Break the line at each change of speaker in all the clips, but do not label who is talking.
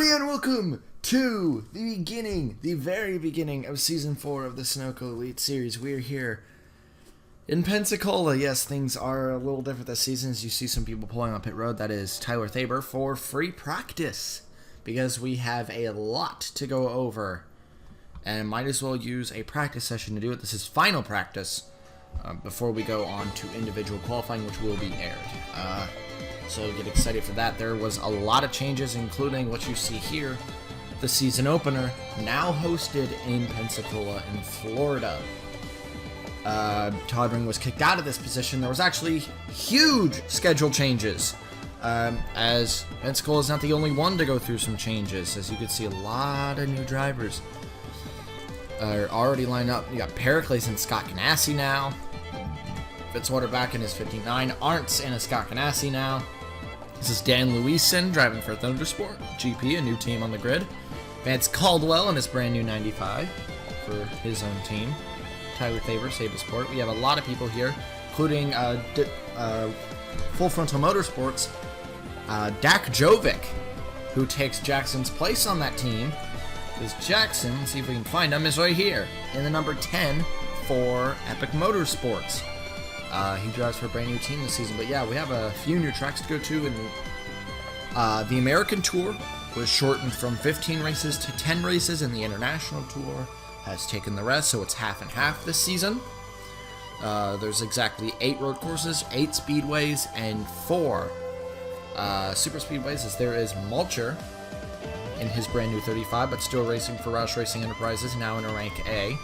everybody, and welcome to the very beginning of Season 4 of the Sunoco Elite Series. We're here in Pensacola. Yes, things are a little different this season as you see some people pulling on pit road. That is Tyler Thaber for free practice because we have a lot to go over and might as well use a practice session to do it. This is final practice before we go on to individual qualifying, which will be aired. So get excited for that. There was a lot of changes, including what you see here, the season opener, now hosted in Pensacola in Florida. Todd Ring was kicked out of this position. There was actually huge schedule changes, as Pensacola is not the only one to go through some changes. As you can see, a lot of new drivers are already lined up. You got Pericles and Scott Ganassi now. Fitzwater back in his 59. Arndt's in a Scott Ganassi now. This is Dan Luisen driving for Thundersport GP, a new team on the grid. Vance Caldwell in his brand new 95 for his own team. Tyler Thaber, Sablesport. We have a lot of people here, including Full Frontal Motorsports, Dak Jovic, who takes Jackson's place on that team. Because Jackson, let's see if we can find him, is right here in the number 10 for Epic Motorsports. He drives for a brand new team this season. But yeah, we have a few new tracks to go to. And the American Tour was shortened from 15 races to 10 races, and the International Tour has taken the rest, so it's half and half this season. There's exactly 8 road courses, 8 speedways, and 4 super speedways, as there is Mulcher in his brand new 35, but still racing for Roush Racing Enterprises, now in a rank A,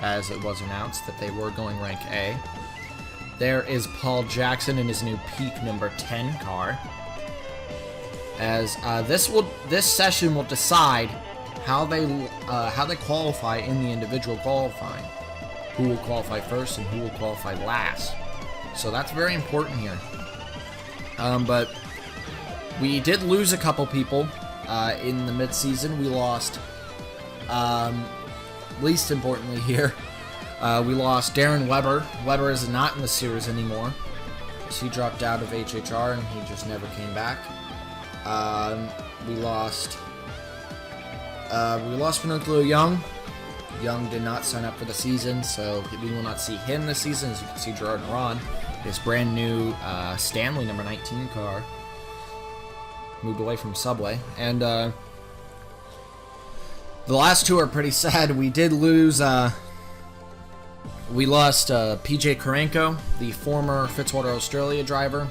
as it was announced that they were going rank A. There is Paul Jackson in his new Peak number 10 car. As this session will decide how they qualify in the individual qualifying. Who will qualify first and who will qualify last. So that's very important here. But we did lose a couple people in the mid-season. We lost, least importantly here, we lost Darren Weber. Weber is not in the series anymore. So he dropped out of HHR and he just never came back. We lost Pinocchio Young. Young did not sign up for the season, so we will not see him this season. As you can see, Gerard Ron, his brand new Stanley number 19 car, moved away from Subway. And the last two are pretty sad. We did lose. We lost PJ Karenko, the former Fitzwater Australia driver.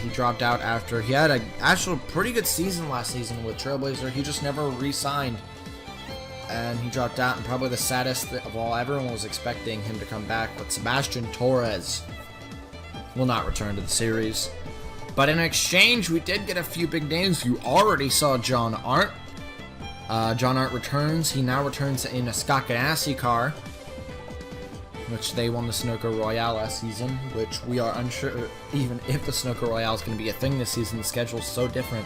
He dropped out after he had an actual pretty good season last season with Trailblazer. He just never re-signed, and he dropped out. And probably the saddest of all, everyone was expecting him to come back, but Sebastian Torres will not return to the series. But in exchange, we did get a few big names. You already saw John Arndt. John Arndt returns. He now returns in a Scott Ganassi car, which they won the Sunoco Royale last season, which we are unsure even if the Sunoco Royale is going to be a thing this season. The schedule's so different.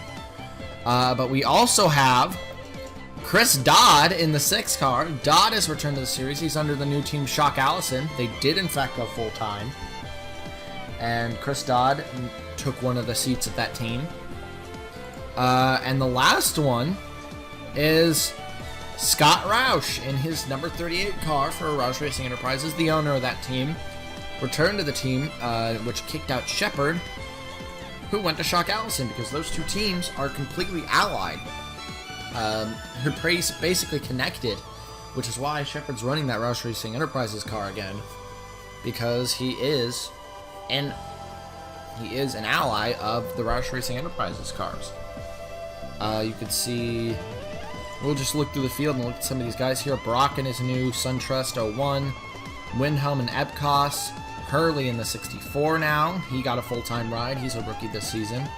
But we also have Chris Dodd in the 6 car. Dodd has returned to the series. He's under the new team Shock Allison. They did, in fact, go full-time. And Chris Dodd took one of the seats of that team. And the last one is Scott Roush in his number 38 car for Roush Racing Enterprises, the owner of that team, returned to the team, which kicked out Shepard, who went to Shock Allison, because those two teams are completely allied. They're basically connected, which is why Shepard's running that Roush Racing Enterprises car again, because he is an ally of the Roush Racing Enterprises cars. You can see. We'll just look through the field and look at some of these guys here. Brock in his new SunTrust 01. Windhelm and Epcos. Hurley in the 64 now. He got a full-time ride. He's a rookie this season.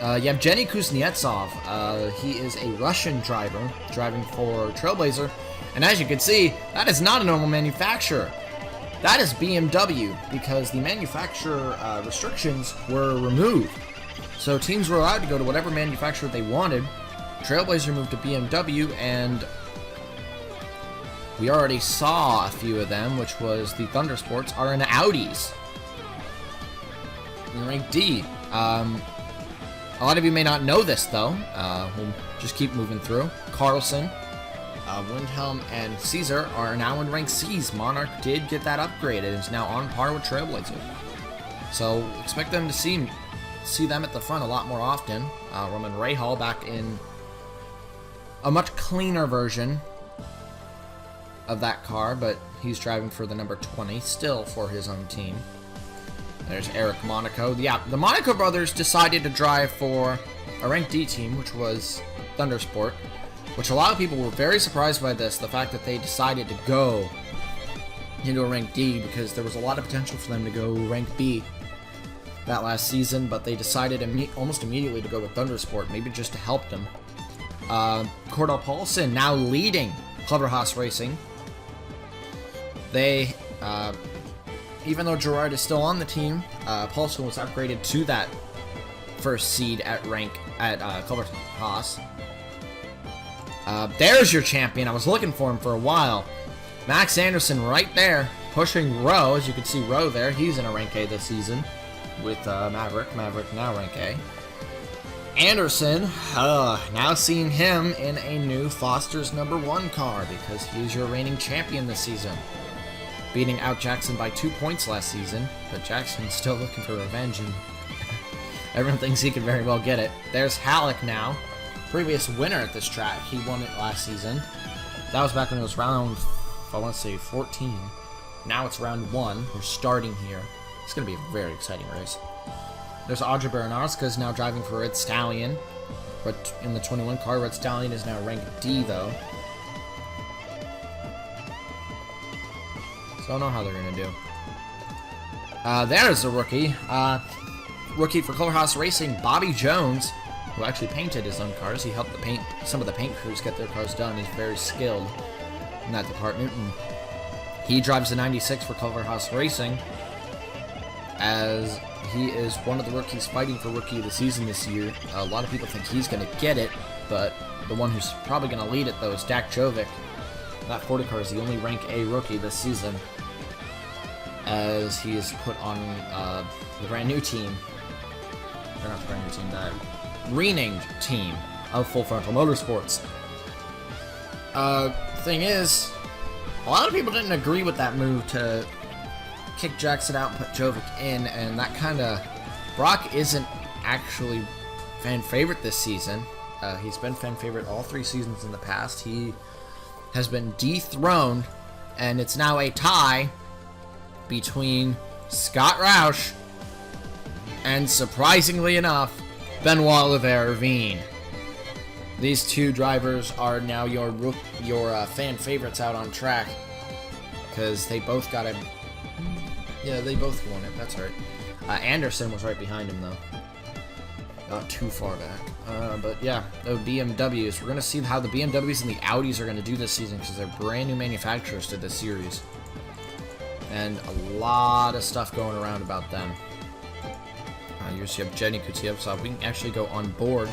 You have Jenny Kuznetsov. He is a Russian driver, driving for Trailblazer. And as you can see, that is not a normal manufacturer. That is BMW, because the manufacturer restrictions were removed. So teams were allowed to go to whatever manufacturer they wanted. Trailblazer moved to BMW, and we already saw a few of them, which was the Thundersports, are in Audis. In rank D. A lot of you may not know this, though. We'll just keep moving through. Carlson, Windhelm, and Caesar are now in rank C's. Monarch did get that upgrade and is now on par with Trailblazer. So expect them to see them at the front a lot more often. Roman Rahal back in a much cleaner version of that car, but he's driving for the number 20 still for his own team. There's Eric Monaco. Yeah, the Monaco brothers decided to drive for a rank D team, which was Thundersport, which a lot of people were very surprised by this, the fact that they decided to go into a rank D, because there was a lot of potential for them to go rank B that last season, but they decided almost immediately to go with Thundersport, maybe just to help them. Cordell Paulson now leading Clever Haas Racing. They, even though Gerard is still on the team, Paulson was upgraded to that first seed at Clever Haas. There's your champion. I was looking for him for a while. Max Anderson right there, pushing Rowe. As you can see, Rowe there. He's in a rank A this season with Maverick. Maverick now rank A. Anderson, now seeing him in a new Foster's number 1 car, because he's your reigning champion this season. Beating out Jackson by 2 points last season, but Jackson's still looking for revenge, and everyone thinks he can very well get it. There's Halleck now, previous winner at this track. He won it last season. That was back when it was round, I want to say 14. Now it's round 1. We're starting here. It's going to be a very exciting race. There's Audrey Baranowska is now driving for Red Stallion. But in the 21 car, Red Stallion is now ranked D, though. So I don't know how they're going to do. There's a rookie. Rookie for Clever Haas Racing, Bobby Jones, who actually painted his own cars. He helped some of the paint crews get their cars done. He's very skilled in that department. And he drives the 96 for Clever Haas Racing, as he is one of the rookies fighting for Rookie of the Season this year. A lot of people think he's going to get it, but the one who's probably going to lead it, though, is Dak Jovic. That 40 car is the only rank A rookie this season, as he is put on the brand new team. Or not the brand new team, the renamed team of Full Frontal Motorsports. Thing is, a lot of people didn't agree with that move to kick Jackson out and put Jovic in, and that kind of... Brock isn't actually fan favorite this season. He's been fan favorite all 3 seasons in the past. He has been dethroned, and it's now a tie between Scott Roush and, surprisingly enough, Benoit Levervine. These 2 drivers are now your fan favorites out on track, because they both got him. Yeah, they both won it. That's right. Anderson was right behind him, though. Not too far back. But yeah, the BMWs. We're going to see how the BMWs and the Audis are going to do this season, because they're brand new manufacturers to this series. And a lot of stuff going around about them. You have Jenny Kutiyevsov. We can actually go on board.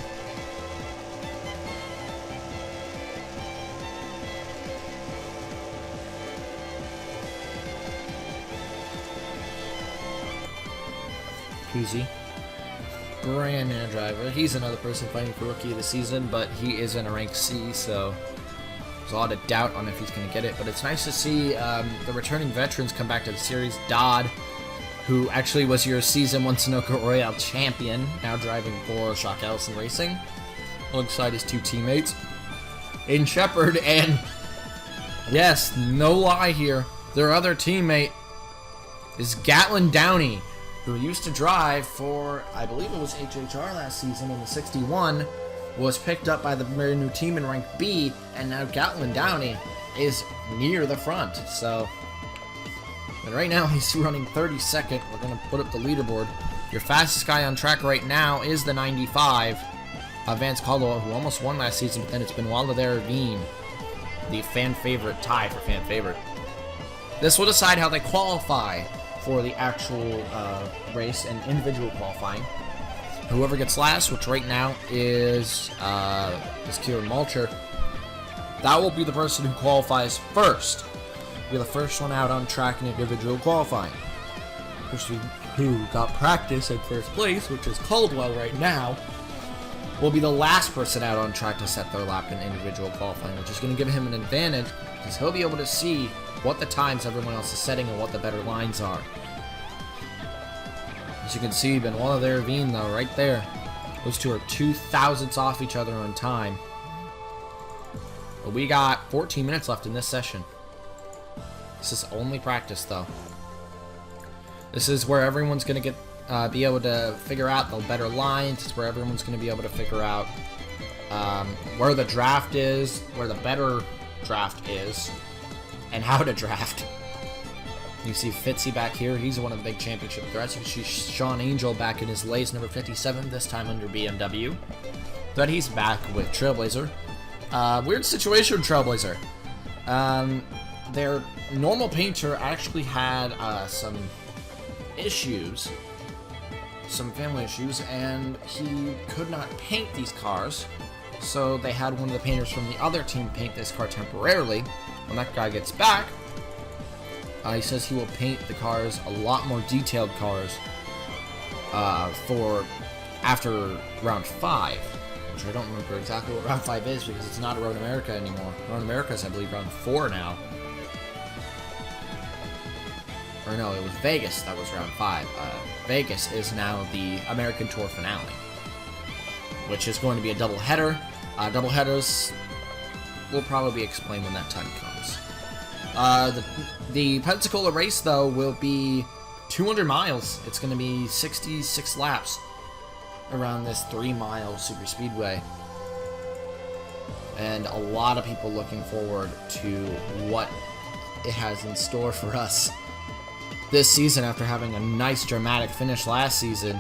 Kuzi, brand new driver. He's another person fighting for Rookie of the Season, but he is in a rank C, so there's a lot of doubt on if he's going to get it. But it's nice to see the returning veterans come back to the series. Dodd, who actually was your Season 1 Sunoco Royale champion, now driving for Shock Allison Racing, alongside his 2 teammates, Aiden Shepard, and yes, no lie here, their other teammate is Gatlin Downey, who used to drive for, I believe it was HHR last season in the 61, was picked up by the very new team in rank B, and now Gatlin Downey is near the front. So, but right now he's running 32nd. We're going to put up the leaderboard. Your fastest guy on track right now is the 95, Vance Caldwell, who almost won last season, but then it's been Levervine, the fan favorite, tie for fan favorite. This will decide how they qualify for the actual race and individual qualifying. Whoever gets last, which right now is Kieran Malcher, that will be the person who qualifies first. Be the first one out on track in individual qualifying. The person who got practice in first place, which is Caldwell right now, will be the last person out on track to set their lap in individual qualifying, which is going to give him an advantage because he'll be able to see what the times everyone else is setting and what the better lines are. As you can see, Benoit Ravine, though, right there. Those two are 0.02 off each other on time. But we got 14 minutes left in this session. This is only practice, though. This is where everyone's going to be able to figure out the better lines. It's where everyone's going to be able to figure out where the draft is, where the better draft is, and how to draft. You see Fitzy back here. He's one of the big championship threats. You see Sean Angel back in his lace, number 57, this time under BMW. But he's back with Trailblazer. Weird situation with Trailblazer. Their normal painter actually had some issues, some family issues, and he could not paint these cars. So they had one of the painters from the other team paint this car temporarily. When that guy gets back, he says he will paint the cars, a lot more detailed cars, for after round 5, which I don't remember exactly what round 5 is because it's not Road America anymore. Road America is, I believe, round 4 now. Or no, it was Vegas that was round 5. Vegas is now the American Tour finale, which is going to be a doubleheader. Doubleheaders will probably be explained when that time comes. The Pensacola race, though, will be 200 miles. It's going to be 66 laps around this 3-mile super speedway. And a lot of people looking forward to what it has in store for us this season after having a nice dramatic finish last season.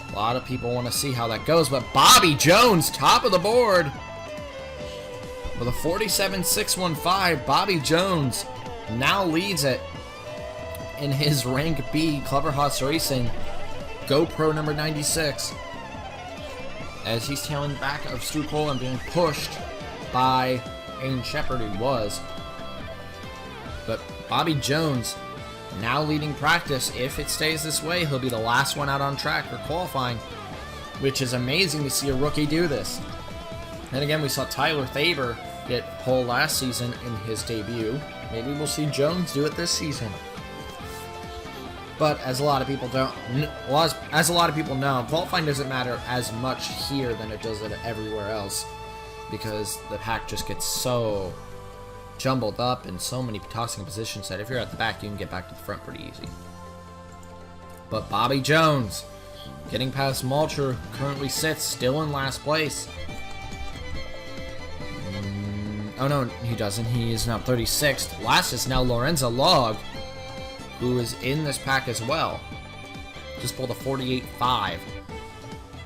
A lot of people want to see how that goes, but Bobby Jones, top of the board with a 47.615. Bobby Jones now leads it in his rank B Clever Hoss Racing GoPro number 96, as he's tailing back of Stu Cole and being pushed by Aiden Shepard, who was. But Bobby Jones now leading practice. If it stays this way, he'll be the last one out on track for qualifying, which is amazing to see a rookie do this. And again, we saw Tyler Thaber get pole last season in his debut. Maybe we'll see Jones do it this season. But as a lot of people as a lot of people know, qualifying doesn't matter as much here than it does everywhere else, because the pack just gets so jumbled up in so many tossing positions that if you're at the back, you can get back to the front pretty easy. But Bobby Jones, getting past Malcher, currently sits still in last place. Oh no, he doesn't. He is now 36th. Last is now Lorenzo Log, who is in this pack as well. Just pulled a 48.5.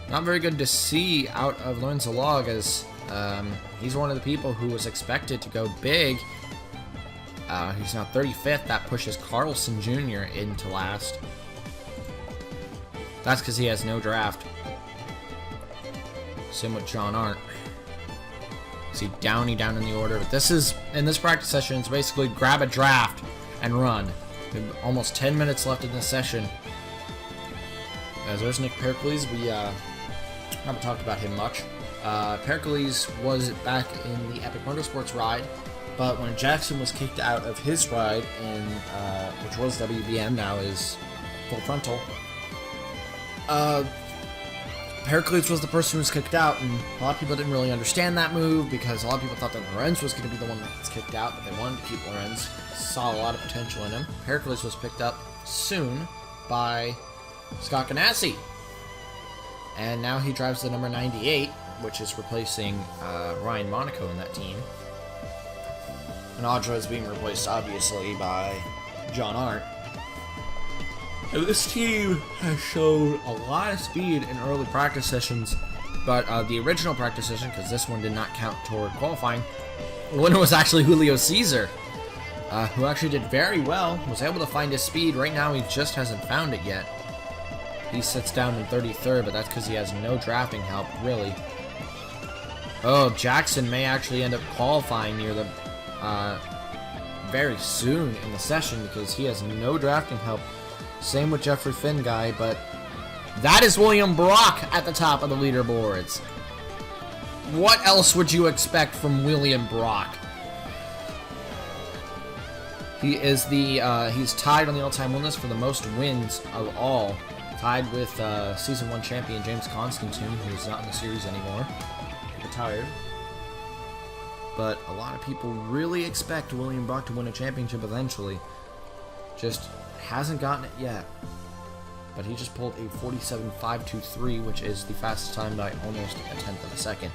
Not very good to see out of Lorenzo Log, as he's one of the people who was expected to go big. He's now 35th. That pushes Carlson Jr. into last. That's because he has no draft. Same with John Arndt. See Downey down in the order. But this is, in this practice session, it's basically grab a draft and run. Almost 10 minutes left in this session. As there's Nick Pericles. We haven't talked about him much. Pericles was back in the Epic Motorsports ride, but when Jackson was kicked out of his ride, in which was WBM, now is Full Frontal, Pericles was the person who was kicked out, and a lot of people didn't really understand that move because a lot of people thought that Lorenz was going to be the one that was kicked out, but they wanted to keep Lorenz. Saw a lot of potential in him. Pericles was picked up soon by Scott Ganassi, and now he drives the number 98, which is replacing Ryan Monaco in that team. And Audra is being replaced, obviously, by John Arndt. And this team has shown a lot of speed in early practice sessions, but the original practice session, because this one did not count toward qualifying, the winner was actually Julio Cesar, who actually did very well, was able to find his speed. Right now, he just hasn't found it yet. He sits down in 33rd, but that's because he has no drafting help, really. Oh, Jackson may actually end up qualifying near the very soon in the session because he has no drafting help. Same with Jeffrey Finn guy, but that is William Brock at the top of the leaderboards. What else would you expect from William Brock? He is he's tied on the all-time win list for the most wins of all. Tied with Season 1 champion James Constantine, who's not in the series anymore. Retired. But a lot of people really expect William Brock to win a championship eventually. Just hasn't gotten it yet. But he just pulled a 47.523, which is the fastest time by almost a tenth of a second.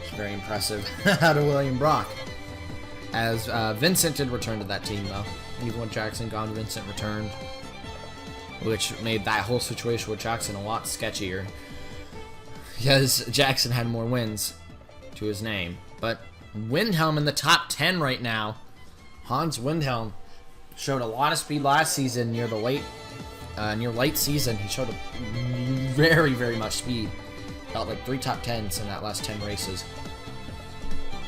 It's very impressive out of William Brock. As Vincent did return to that team, though. Even with Jackson gone, Vincent returned. Which made that whole situation with Jackson a lot sketchier. Because Jackson had more wins to his name. But Windhelm in the top 10 right now. Hans Windhelm showed a lot of speed last season near the late season. He showed very, very much speed. Got like 3 top 10s in that last 10 races.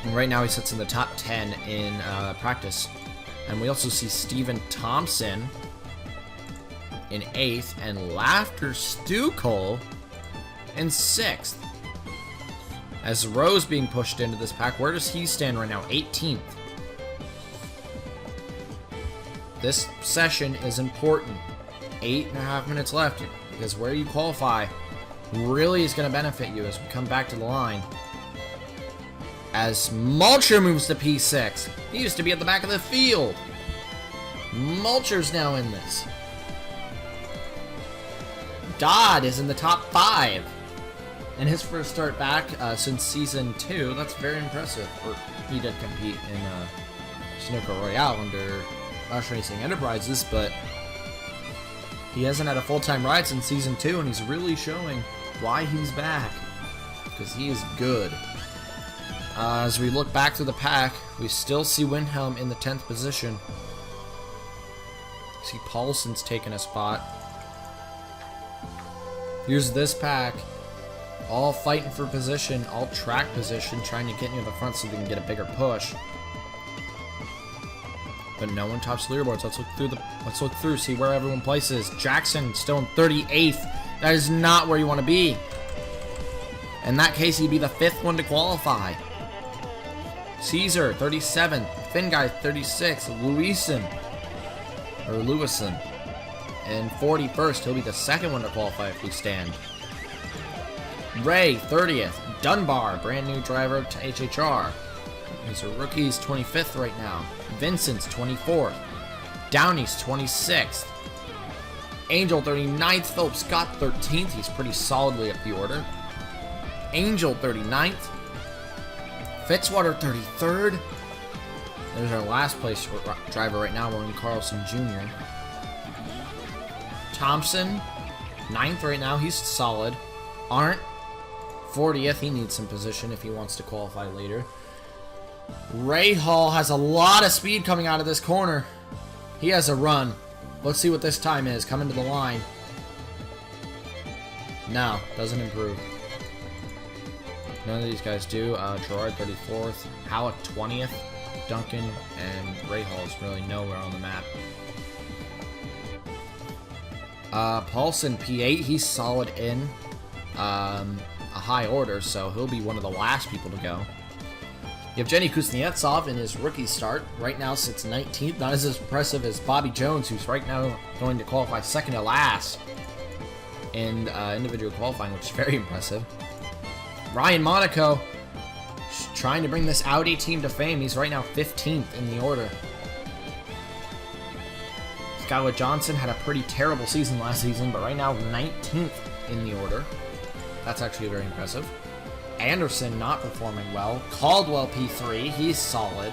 And right now he sits in the top 10 in practice. And we also see Steven Thompson in 8th and Laughter Stucol in 6th. As Rose being pushed into this pack, where does he stand right now? 18th. This session is important. 8.5 minutes left, because where you qualify really is going to benefit you as we come back to the line. As Mulcher moves to P6. He used to be at the back of the field. Mulcher's now in this. Dodd is in the top 5. And his first start back since Season 2. That's very impressive. Or he did compete in Sunoco Royale under Rush Racing Enterprises, but he hasn't had a full-time ride since Season 2, and he's really showing why he's back. Because he is good. As we look back through the pack, we still see Windhelm in the 10th position. See Paulson's taking a spot. Here's this pack. All fighting for position, all track position, trying to get near the front so they can get a bigger push. But no one tops leaderboards. Let's look through, see where everyone places. Jackson still in 38th. That is not where you want to be. In that case, he'd be the 5th one to qualify. Caesar, 37th. Finguy, 36th. Lewison. And 41st, he'll be the 2nd one to qualify if we stand. Ray, 30th. Dunbar, brand new driver to HHR. He's a rookie, he's 25th right now. Vincent's 24th. Downey's 26th. Angel, 39th. Philip Scott, 13th. He's pretty solidly up the order. Angel, 39th. Fitzwater, 33rd. There's our last place driver right now, William Carlson Jr. Thompson, 9th right now. He's solid. Arndt, 40th. He needs some position if he wants to qualify later. Ray Hall has a lot of speed coming out of this corner. He has a run. Let's see what this time is. Coming to the line. No, doesn't improve. None of these guys do. Gerard, 34th. Halleck, 20th. Duncan and Ray Hall is really nowhere on the map. Paulson, P8. He's solid in a high order, so he'll be one of the last people to go. You have Jenny Kuznetsov in his rookie start. Right now sits 19th. Not as impressive as Bobby Jones, who's right now going to qualify 2nd to last in individual qualifying, which is very impressive. Ryan Monaco trying to bring this Audi team to fame. He's right now 15th in the order. Skylar Johnson had a pretty terrible season last season, but right now 19th in the order. That's actually very impressive. Anderson not performing well. Caldwell P3, he's solid.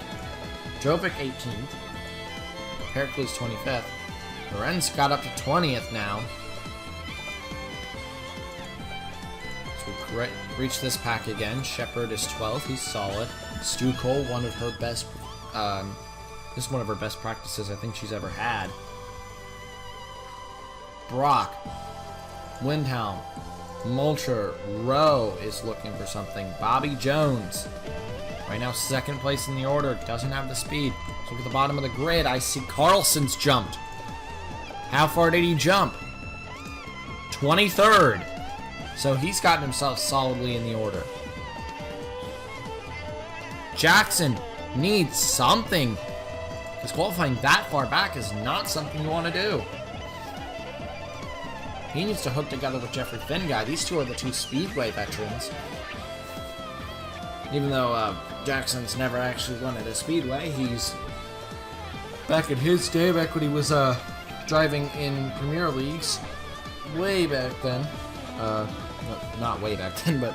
Jovic 18th. Pericles 25th. Lorenz got up to 20th now. So we reach this pack again. Shepard is 12th, he's solid. Stu Cole, one of her best, this is one of her best practices I think she's ever had. Brock, Windhelm, Mulcher, Rowe is looking for something. Bobby Jones, right now 2nd place in the order, doesn't have the speed. Let's look at the bottom of the grid. I see Carlson's jumped. How far did he jump? 23rd. So he's gotten himself solidly in the order. Jackson needs something. Because qualifying that far back is not something you want to do. He needs to hook together with Jeffrey Finguy. These two are the two Speedway veterans. Even though Jackson's never actually run at a Speedway, he's back in his day, back when he was driving in Premier Leagues, way back then. Not way back then, but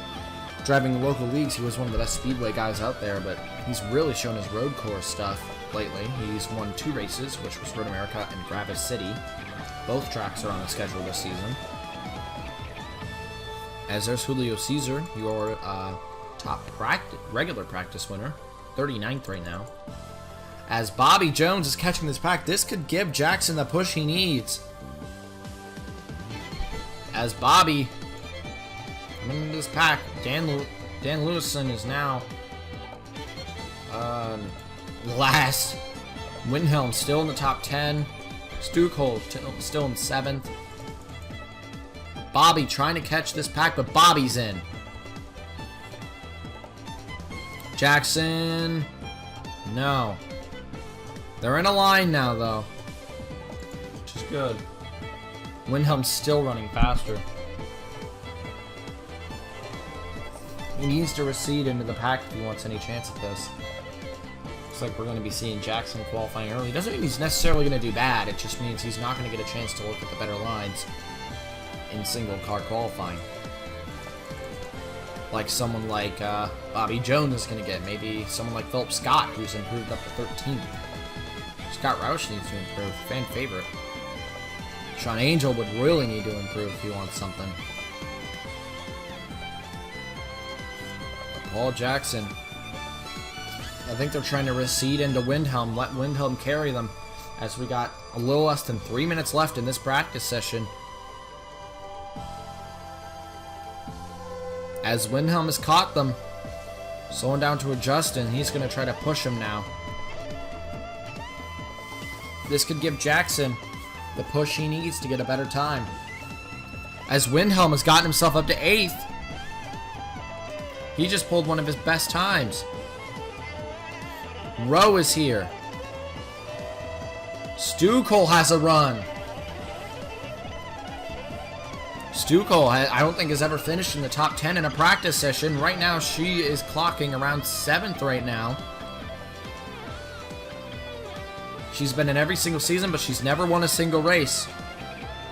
driving in local leagues, he was one of the best Speedway guys out there, but he's really shown his road course stuff lately. He's won 2 races, which was Road America and Gravis City. Both tracks are on the schedule this season. As there's Julio Cesar, your top regular practice winner, 39th right now. As Bobby Jones is catching this pack, this could give Jackson the push he needs. As Bobby coming into this pack, Dan Lewison is now last. Windhelm still in the top 10. Sunoco still in 7th. Bobby trying to catch this pack, but Bobby's in. Jackson, no. They're in a line now, though, which is good. Windhelm's still running faster. He needs to recede into the pack if he wants any chance at this. Looks like we're going to be seeing Jackson qualifying early. Doesn't mean he's necessarily going to do bad. It just means he's not going to get a chance to look at the better lines in single car qualifying. Like someone like Bobby Jones is going to get. Maybe someone like Philip Scott, who's improved up to 13th. Scott Roush needs to improve. Fan favorite. Sean Angel would really need to improve if he wants something. Paul Jackson. I think they're trying to recede into Windhelm. Let Windhelm carry them. As we got a little less than 3 minutes left in this practice session. As Windhelm has caught them. Slowing down to a Justin. He's going to try to push him now. This could give Jackson the push he needs to get a better time. As Windhelm has gotten himself up to 8th. He just pulled one of his best times. Rowe is here. Sunoco has a run. Sunoco, I don't think has ever finished in the top 10 in a practice session. Right now, she is clocking around 7th right now. She's been in every single season, but she's never won a single race.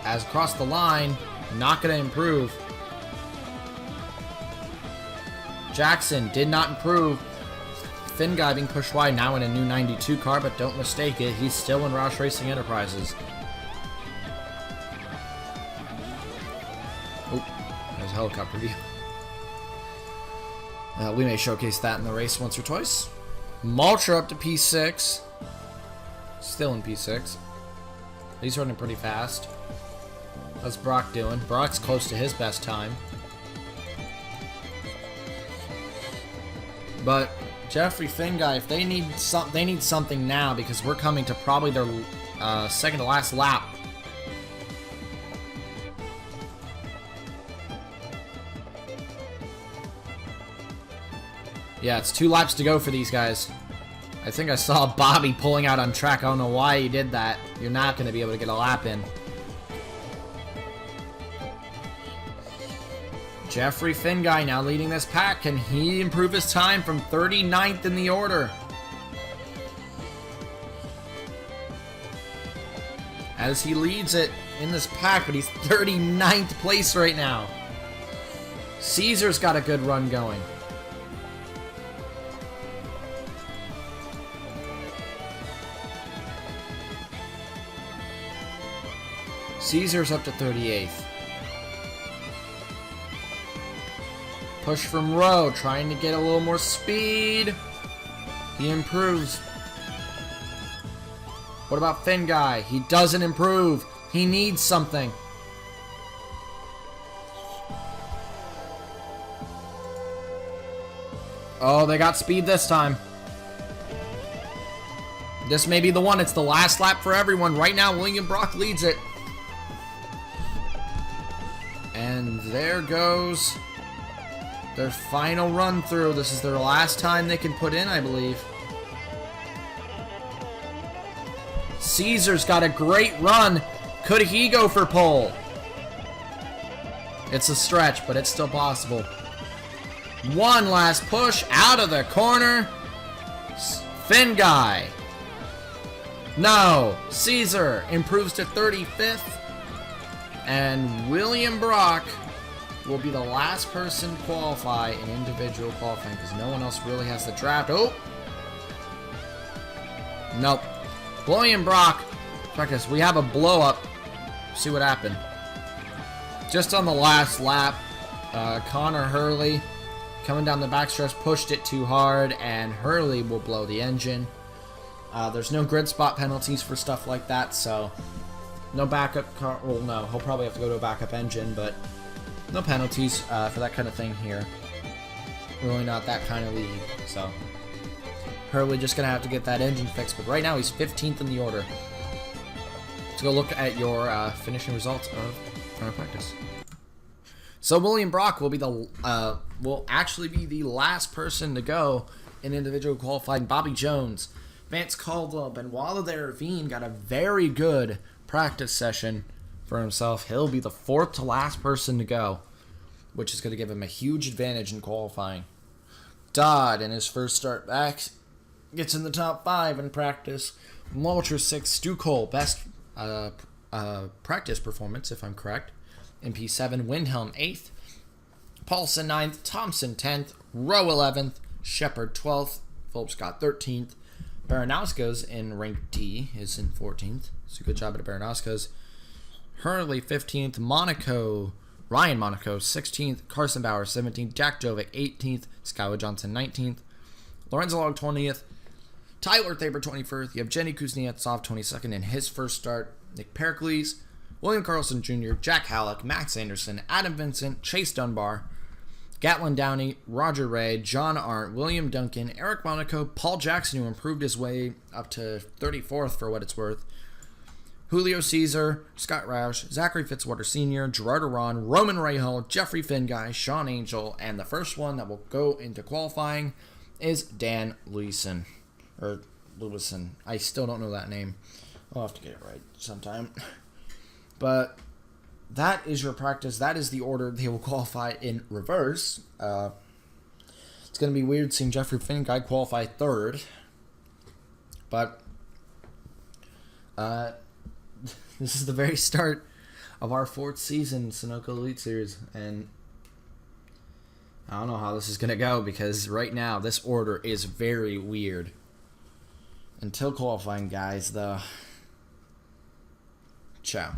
As across the line, not going to improve. Jackson did not improve. Finguy being pushed wide now in a new 92 car, but don't mistake it, he's still in Roush Racing Enterprises. Oh, there's a helicopter view. We may showcase that in the race once or twice. Maltra up to P6. Still in P6. He's running pretty fast. How's Brock doing? Brock's close to his best time. But Jeffrey Finguy, if they need something now, because we're coming to probably their second to last lap. Yeah, it's 2 laps to go for these guys. I think I saw Bobby pulling out on track. I don't know why he did that. You're not going to be able to get a lap in. Jeffrey Finguy now leading this pack. Can he improve his time from 39th in the order? As he leads it in this pack, but he's 39th place right now. Caesar's got a good run going. Caesar's up to 38th. Push from Rowe, trying to get a little more speed. He improves. What about Finguy? He doesn't improve. He needs something. Oh, they got speed this time. This may be the one. It's the last lap for everyone. Right now, William Brock leads it. And there goes Their final run through. This is their last time they can put in, I believe. Caesar's got a great run. Could he go for pole? It's a stretch, but it's still possible. One last push out of the corner. Finn guy. No. Caesar improves to 35th. And William Brock will be the last person to qualify in individual qualifying because no one else really has the draft. Oh! Nope. William Brock. Practice. We have a blow up. See what happened. Just on the last lap, Connor Hurley coming down the backstretch pushed it too hard, and Hurley will blow the engine. There's no grid spot penalties for stuff like that, so no backup car. Well, no, he'll probably have to go to a backup engine, but no penalties for that kind of thing here. Really not that kind of league, so Hurley just gonna have to get that engine fixed. But right now he's 15th in the order. Let's go look at your finishing results of final practice. So William Brock will be will actually be the last person to go in individual qualifying. Bobby Jones, Vance Caldwell, Benoit Ravine got a very good practice session for himself. He'll be the fourth to last person to go, which is going to give him a huge advantage in qualifying. Dodd, in his first start back, gets in the top 5 in practice. Walter 6th, Stu Cole, best practice performance, if I'm correct, in P7. Windhelm 8th, Paulson 9th, Thompson 10th, Rowe 11th, Shepard 12th, Phillips Scott 13th. Baranowska's in rank D is in 14th. So good job at Baranowska's. Hurley 15th, Ryan Monaco 16th, Carson Bauer 17th, Jack Jovic 18th, Skylar Johnson 19th, Lorenzo Log 20th, Tyler Thaber 21st. You have Jenny Kuznetsov 22nd in his first start. Nick Pericles, William Carlson Jr., Jack Halleck, Max Anderson, Adam Vincent, Chase Dunbar, Gatlin Downey, Roger Ray, John Arndt, William Duncan, Eric Monaco, Paul Jackson, who improved his way up to 34th for what it's worth, Julio Caesar, Scott Roush, Zachary Fitzwater Sr., Gerard Aron, Roman Rahal, Jeffrey Finguy, Sean Angel, and the first one that will go into qualifying is Dan Lewison. Or Lewison. I still don't know that name. I'll have to get it right sometime. But that is your practice. That is the order they will qualify in reverse. It's going to be weird seeing Jeffrey Finguy qualify third. But this is the very start of our 4th season Sunoco Elite Series. And I don't know how this is going to go because right now this order is very weird. Until qualifying, guys, though. Ciao.